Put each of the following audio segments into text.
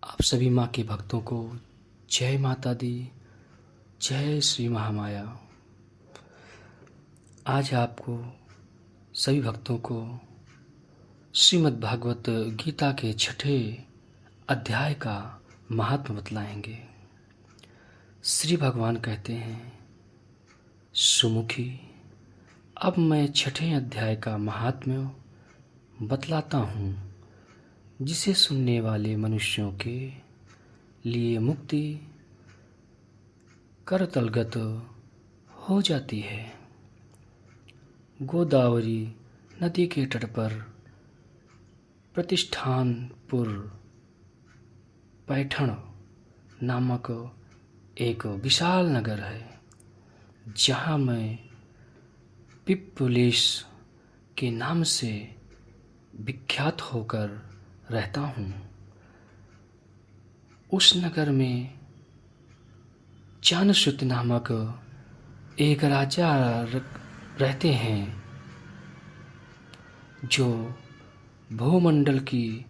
आप सभी माँ के भक्तों को जय माता दी, जय श्री महामाया। आज आपको सभी भक्तों को श्रीमद् भागवत गीता के 6ठे अध्याय का महात्म बतलाएंगे। श्री भगवान कहते हैं, सुमुखी, अब मैं 6ठे अध्याय का महात्म्य बतलाता हूँ, जिसे सुनने वाले मनुष्यों के लिए मुक्ति करतलगत हो जाती है। गोदावरी नदी के तट पर प्रतिष्ठानपुर पैठण नामक एक विशाल नगर है, जहाँ मैं पिप्पुलेश के नाम से विख्यात होकर रहता हूँ। उस नगर में चानश्रुत नामक एक राजा रहते हैं, जो भूमंडल की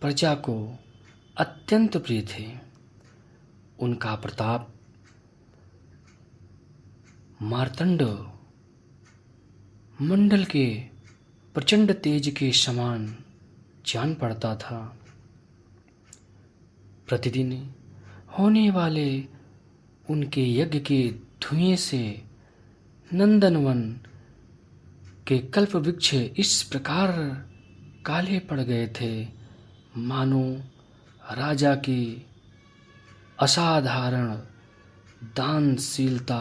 प्रजा को अत्यंत प्रिय थे। उनका प्रताप मार्तंड मंडल के प्रचंड तेज के समान जान पड़ता था। प्रतिदिन होने वाले उनके यज्ञ के धुएं से नंदनवन के कल्प वृक्ष इस प्रकार काले पड़ गए थे, मानो राजा की असाधारण दानशीलता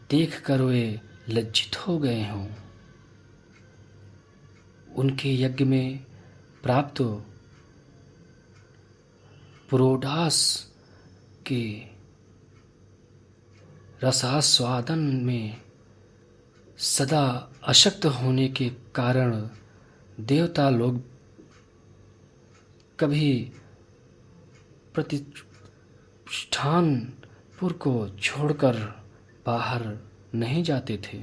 देखकर वे लज्जित हो गए हों। उनके यज्ञ में प्राप्त पुरोडास के रसास्वादन में सदा अशक्त होने के कारण देवता लोग कभी प्रतिष्ठानपुर को छोड़कर बाहर नहीं जाते थे।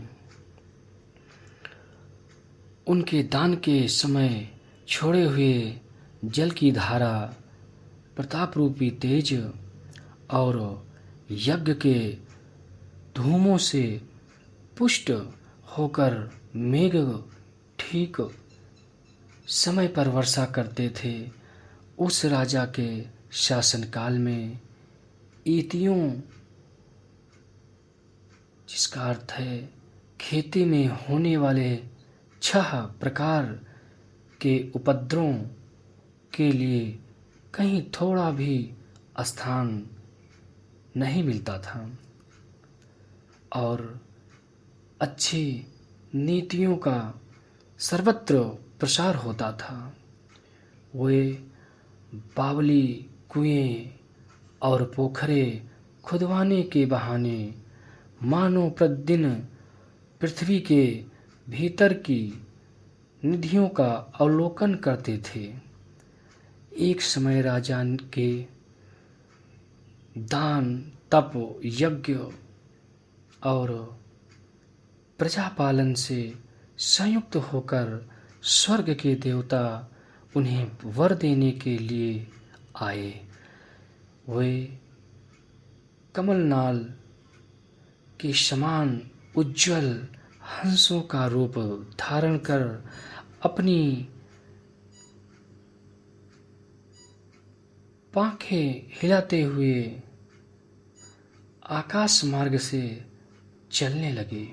उनके दान के समय छोड़े हुए जल की धारा, प्रताप रूपी तेज और यज्ञ के धूमों से पुष्ट होकर मेघ ठीक समय पर वर्षा करते थे। उस राजा के शासनकाल में ईतियों, जिसका अर्थ है खेती में होने वाले 6 प्रकार के उपद्रवों के लिए कहीं थोड़ा भी स्थान नहीं मिलता था, और अच्छी नीतियों का सर्वत्र प्रसार होता था। वे बावली कुएं और पोखरे खुदवाने के बहाने मानो प्रतिदिन पृथ्वी के भीतर की निधियों का अवलोकन करते थे। एक समय राजा के दान, तप, यज्ञ और प्रजापालन से संयुक्त होकर स्वर्ग के देवता उन्हें वर देने के लिए आए। वे कमलनाल के समान उज्जवल हंसों का रूप धारण कर अपनी पांखें हिलाते हुए आकाश मार्ग से चलने लगे।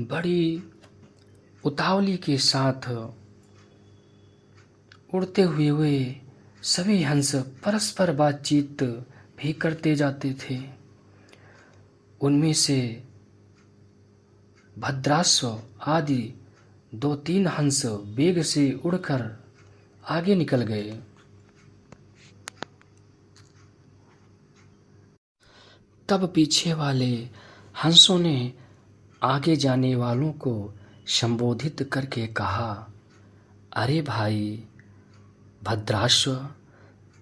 बड़ी उतावली के साथ उड़ते हुए वे सभी हंस परस्पर बातचीत भी करते जाते थे। उनमें से भद्राश्व आदि 2-3 हंस वेग से उड़कर आगे निकल गए। तब पीछे वाले हंसों ने आगे जाने वालों को संबोधित करके कहा, अरे भाई भद्राश्व,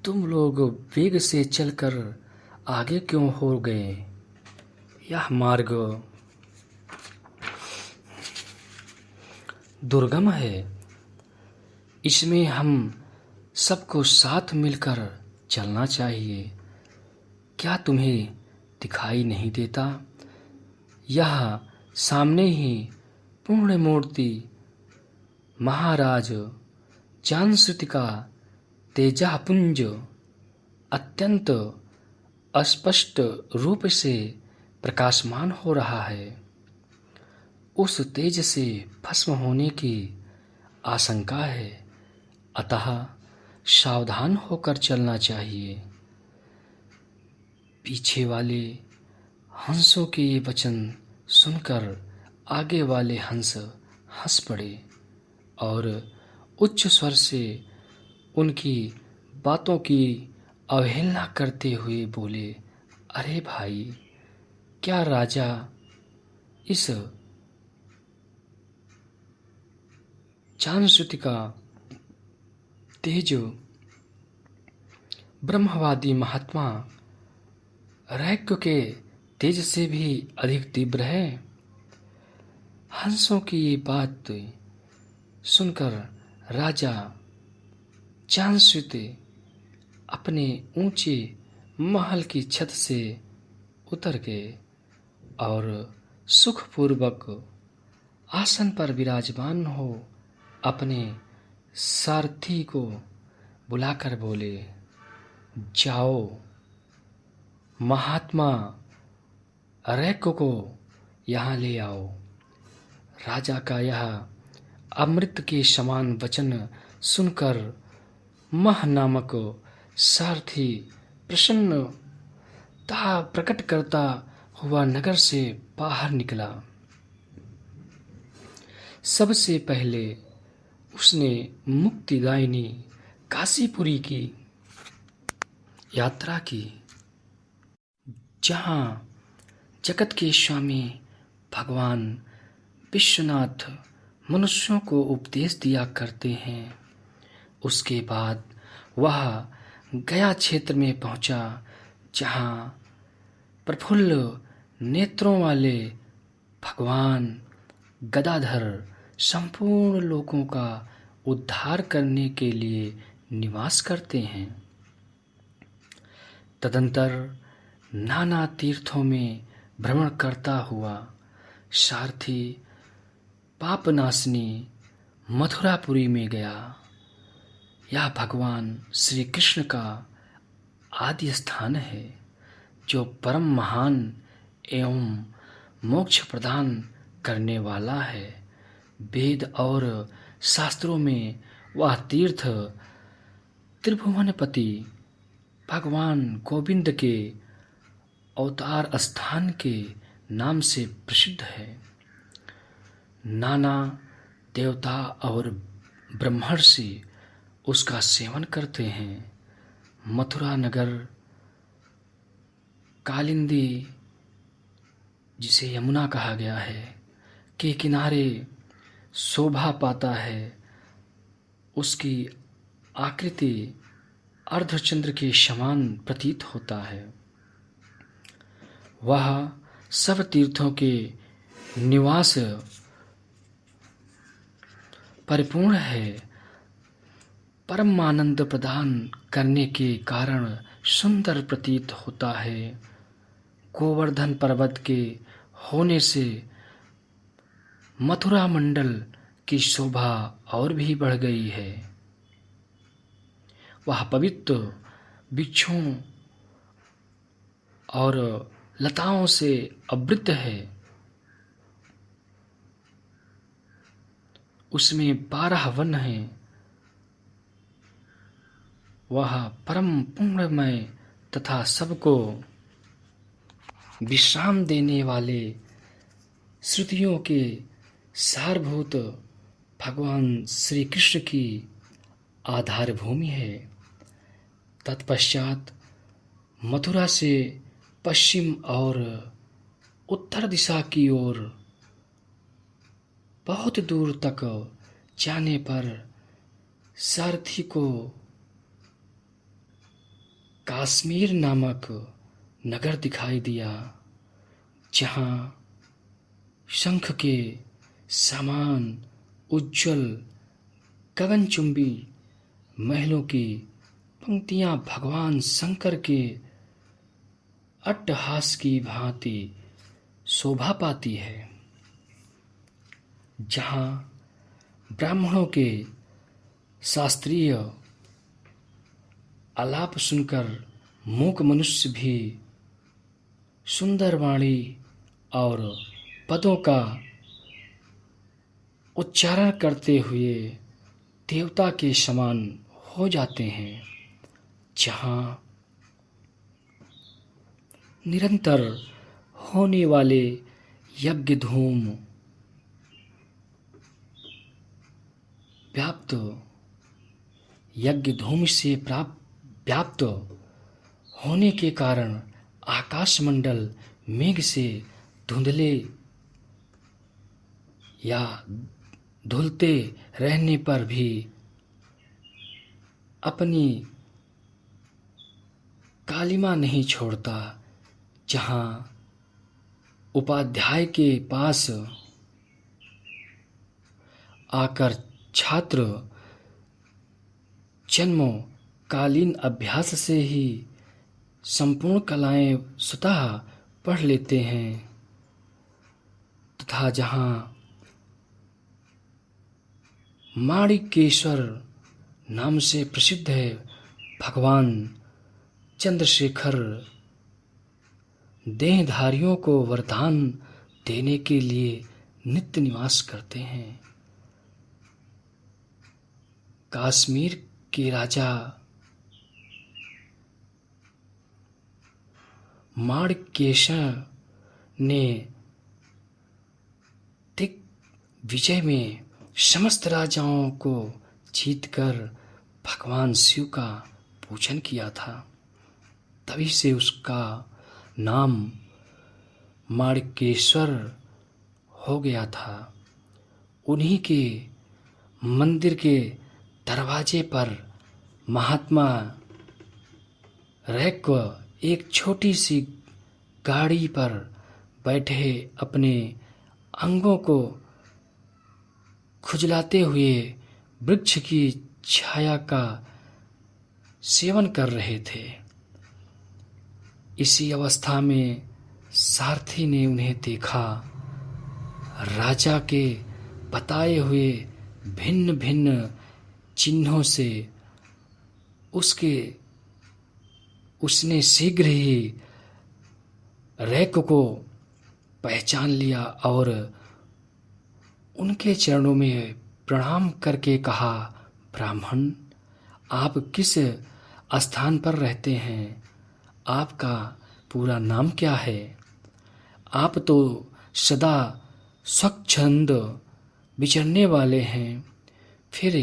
तुम लोग वेग से चलकर आगे क्यों हो गए? यह मार्ग दुर्गम है, इसमें हम सबको साथ मिलकर चलना चाहिए। क्या तुम्हें दिखाई नहीं देता? यह सामने ही पूर्ण मूर्ति महाराज जांस्वती का तेजःपुंज अत्यंत अस्पष्ट रूप से प्रकाशमान हो रहा है। उस तेज से भस्म होने की आशंका है, अतः सावधान होकर चलना चाहिए। पीछे वाले हंसों के ये वचन सुनकर आगे वाले हंस हंस पड़े और उच्च स्वर से उनकी बातों की अवहेलना करते हुए बोले, अरे भाई, क्या राजा इस जांस्वती का तेज ब्रह्मवादी महात्मा रैक्य के तेज से भी अधिक तीव्र है? हंसों की ये बात सुनकर राजा जांस्वती अपने ऊंचे महल की छत से उतर गए और सुखपूर्वक आसन पर विराजमान हो अपने सारथी को बुलाकर बोले, जाओ, महात्मा रैक्य को यहाँ ले आओ। राजा का यह अमृत के समान वचन सुनकर मह नामक सारथी प्रसन्नता प्रकट करता हुआ नगर से बाहर निकला। सबसे पहले उसने मुक्तिदायिनी काशीपुरी की यात्रा की, जहाँ जगत के स्वामी भगवान विश्वनाथ मनुष्यों को उपदेश दिया करते हैं। उसके बाद वह गया क्षेत्र में पहुंचा, जहाँ प्रफुल्ल नेत्रों वाले भगवान गदाधर संपूर्ण लोगों का उद्धार करने के लिए निवास करते हैं। तदंतर नाना तीर्थों में भ्रमण करता हुआ सारथी पापनाशनी मथुरापुरी में गया। यह भगवान श्री कृष्ण का आदि स्थान है, जो परम महान एवं मोक्ष प्रदान करने वाला है। वेद और शास्त्रों में वह तीर्थ त्रिभुवनपति भगवान गोविंद के अवतार स्थान के नाम से प्रसिद्ध है। नाना देवता और ब्रह्मर्षि उसका सेवन करते हैं। मथुरा नगर कालिंदी, जिसे यमुना कहा गया है, के किनारे शोभा पाता है। उसकी आकृति अर्धचंद्र के समान प्रतीत होता है। वह सब तीर्थों के निवास परिपूर्ण है। परम आनंद प्रदान करने के कारण सुंदर प्रतीत होता है। गोवर्धन पर्वत के होने से मथुरा मंडल की शोभा और भी बढ़ गई है। वह पवित्र वृक्षों और लताओं से आवृत है। उसमें 12 वन हैं। वह परम पुण्यमय तथा सबको विश्राम देने वाले श्रुतियों के सारभूत भगवान श्री कृष्ण की आधार भूमि है। तत्पश्चात मथुरा से पश्चिम और उत्तर दिशा की ओर बहुत दूर तक जाने पर सारथी को काश्मीर नामक नगर दिखाई दिया, जहाँ शंख के समान उज्जवल गगनचुंबी महलों की पंक्तियां भगवान शंकर के अट्टहास की भांति शोभा पाती है। जहाँ ब्राह्मणों के शास्त्रीय आलाप सुनकर मूक मनुष्य भी सुंदर वाणी और पदों का उच्चारण करते हुए देवता के समान हो जाते हैं। जहाँ निरंतर होने वाले यज्ञ धूम से व्याप्त होने के कारण आकाशमंडल मेघ से धुंधले या धुलते रहने पर भी अपनी कालिमा नहीं छोड़ता। जहाँ उपाध्याय के पास आकर छात्र जन्मों कालीन अभ्यास से ही संपूर्ण कलाएं स्वतः पढ़ लेते हैं, तथा जहाँ माणिकेश्वर नाम से प्रसिद्ध है भगवान चंद्रशेखर देहधारियों को वरदान देने के लिए नित्य निवास करते हैं। कश्मीर के राजा माणिकेश्वर ने दिग्विजय में समस्त राजाओं को जीतकर भगवान शिव का पूजन किया था। तभी से उसका नाम माणिकेश्वर हो गया था। उन्हीं के मंदिर के दरवाजे पर महात्मा रैक एक छोटी सी गाड़ी पर बैठे अपने अंगों को खुजलाते हुए वृक्ष की छाया का सेवन कर रहे थे। इसी अवस्था में सारथी ने उन्हें देखा। राजा के बताए हुए भिन्न भिन्न चिन्हों से उसने शीघ्र ही रैक को पहचान लिया और उनके चरणों में प्रणाम करके कहा, ब्राह्मण, आप किस स्थान पर रहते हैं? आपका पूरा नाम क्या है? आप तो सदा स्वच्छंद विचरने वाले हैं, फिर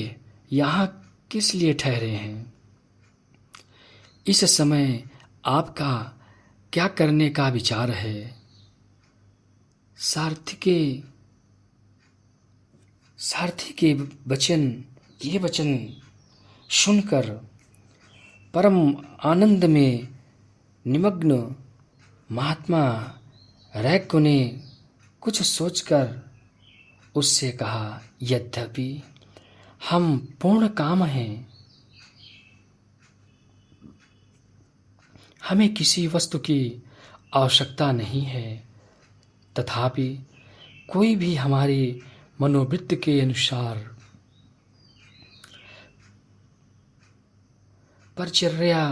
यहाँ किस लिए ठहरे हैं? इस समय आपका क्या करने का विचार है? सारथी के ये वचन सुनकर परम आनंद में निमग्न महात्मा रैक ने कुछ सोचकर उससे कहा, यद्यपि हम पूर्ण काम हैं, हमें किसी वस्तु की आवश्यकता नहीं है, तथापि कोई भी हमारी मनोवृत्ति के अनुसार परिचर्या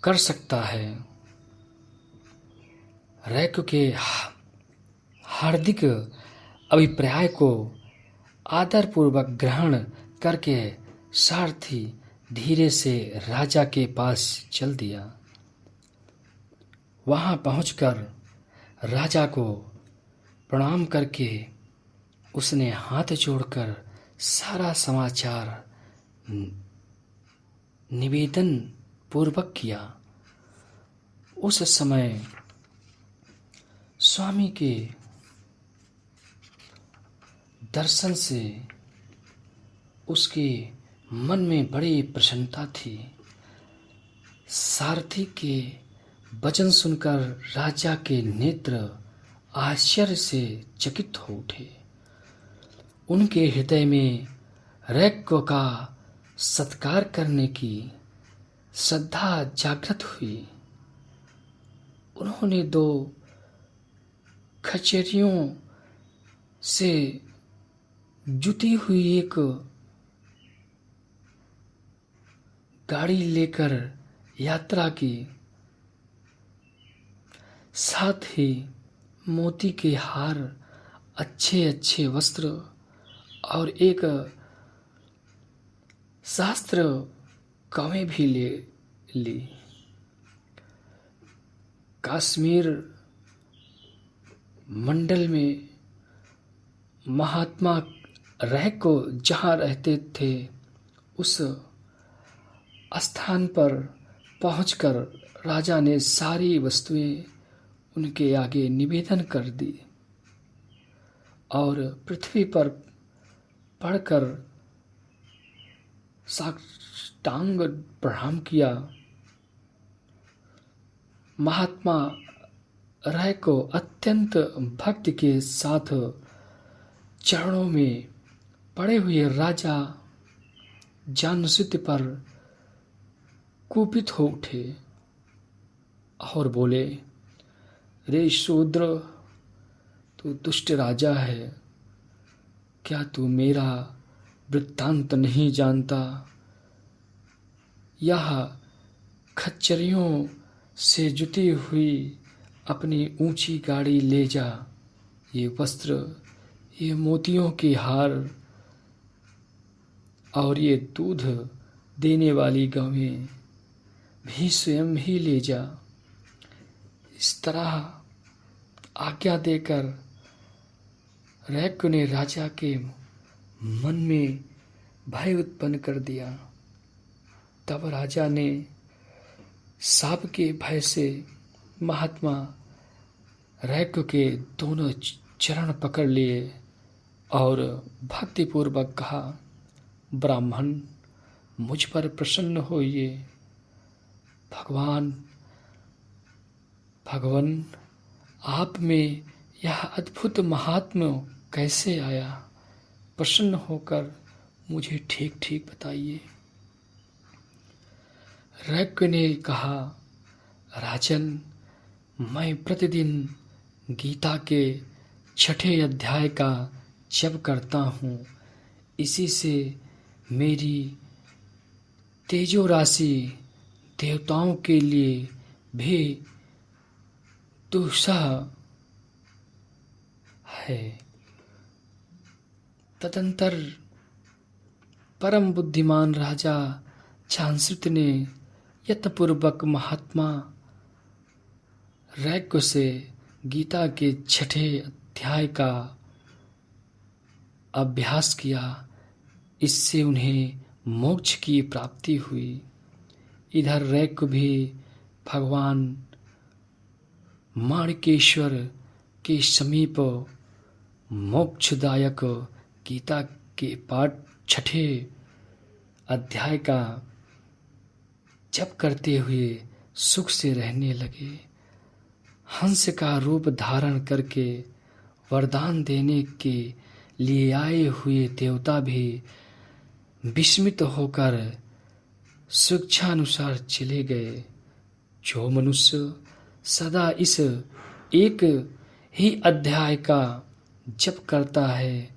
कर सकता है। रैक के हार्दिक अभिप्राय को आदरपूर्वक ग्रहण करके सारथी धीरे से राजा के पास चल दिया। वहां पहुंचकर राजा को प्रणाम करके उसने हाथ जोड़कर सारा समाचार निवेदन पूर्वक किया। उस समय स्वामी के दर्शन से उसके मन में बड़ी प्रसन्नता थी। सारथी के वचन सुनकर राजा के नेत्र आश्चर्य से चकित हो उठे। उनके हृदय में रैको का सत्कार करने की श्रद्धा जागृत हुई। उन्होंने 2 खचेरियों से जुटी हुई एक गाड़ी लेकर यात्रा की। साथ ही मोती के हार, अच्छे अच्छे वस्त्र और एक शास्त्र कौवें भी ले ली। कश्मीर मंडल में महात्मा रैको जहाँ रहते थे, उस स्थान पर पहुंचकर राजा ने सारी वस्तुएं उनके आगे निवेदन कर दी और पृथ्वी पर पड़कर साष्टांग प्रणाम किया। महात्मा रैको अत्यंत भक्ति के साथ चरणों में पड़े हुए राजा जानुसित पर कुपित हो उठे और बोले, रे शूद्र, तू दुष्ट राजा है, क्या तू मेरा वृत्तांत नहीं जानता? यह खच्चरियों से जुटी हुई अपनी ऊंची गाड़ी ले जा। ये वस्त्र, ये मोतियों के हार और ये दूध देने वाली गौएं भी स्वयं ही ले जा। इस तरह आज्ञा देकर रैको ने राजा के मन में भय उत्पन्न कर दिया। तब राजा ने साप के भय से महात्मा रैको के दोनों चरण पकड़ लिए और भक्तिपूर्वक कहा, ब्राह्मण, मुझ पर प्रसन्न होइए। भगवान, आप में यह अद्भुत महात्म्य कैसे आया? प्रसन्न होकर मुझे ठीक ठीक बताइए। रैको ने कहा, राजन, मैं प्रतिदिन गीता के 6 अध्याय का जप करता हूँ। इसी से मेरी तेजो राशि देवताओं के लिए भी दुस्सह है। तदंतर परम बुद्धिमान राजा जानुसित ने यत्नपूर्वक महात्मा रैको से गीता के 6 अध्याय का अभ्यास किया। इससे उन्हें मोक्ष की प्राप्ति हुई। इधर रैको भी भगवान माणिकेश्वर के समीप मोक्षदायक गीता के पाठ 6 अध्याय का जप करते हुए सुख से रहने लगे। हंस का रूप धारण करके वरदान देने के लिए आए हुए देवता भी विस्मित होकर स्वेच्छानुसार चले गए। जो मनुष्य सदा इस एक ही अध्याय का जप करता है,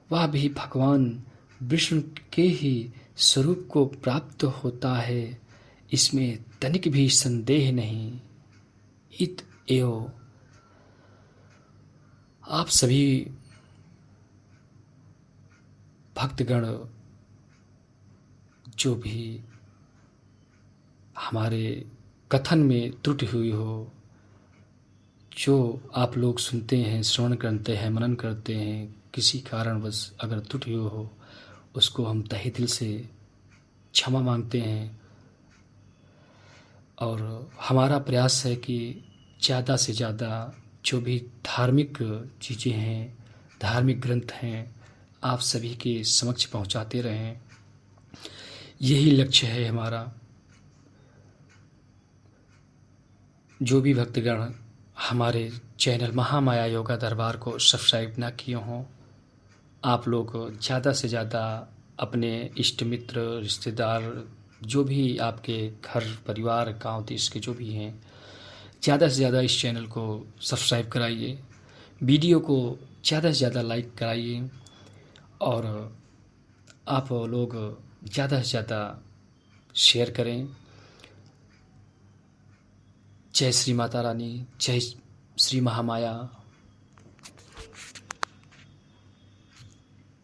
वह भी भगवान विष्णु के ही स्वरूप को प्राप्त होता है। इसमें तनिक भी संदेह नहीं। इत एव आप सभी भक्तगण जो भी हमारे कथन में त्रुटि हुई हो, जो आप लोग सुनते हैं, श्रवण करते हैं, मनन करते हैं, किसी कारणवश अगर त्रुटि हुई हो, उसको हम तहे दिल से क्षमा मांगते हैं। और हमारा प्रयास है कि ज़्यादा से ज़्यादा जो भी धार्मिक चीज़ें हैं, धार्मिक ग्रंथ हैं, आप सभी के समक्ष पहुंचाते रहें। यही लक्ष्य है हमारा। जो भी भक्तगण हमारे चैनल महामाया योगा दरबार को सब्सक्राइब ना किए हों, आप लोग ज़्यादा से ज़्यादा अपने इष्ट मित्र रिश्तेदार जो भी आपके घर परिवार गांव देश के जो भी हैं, ज़्यादा से ज़्यादा इस चैनल को सब्सक्राइब कराइए, वीडियो को ज़्यादा से ज़्यादा लाइक कराइए और आप लोग ज़्यादा से ज़्यादा शेयर करें। जय श्री माता रानी, जय श्री महामाया।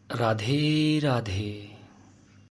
राधे राधे।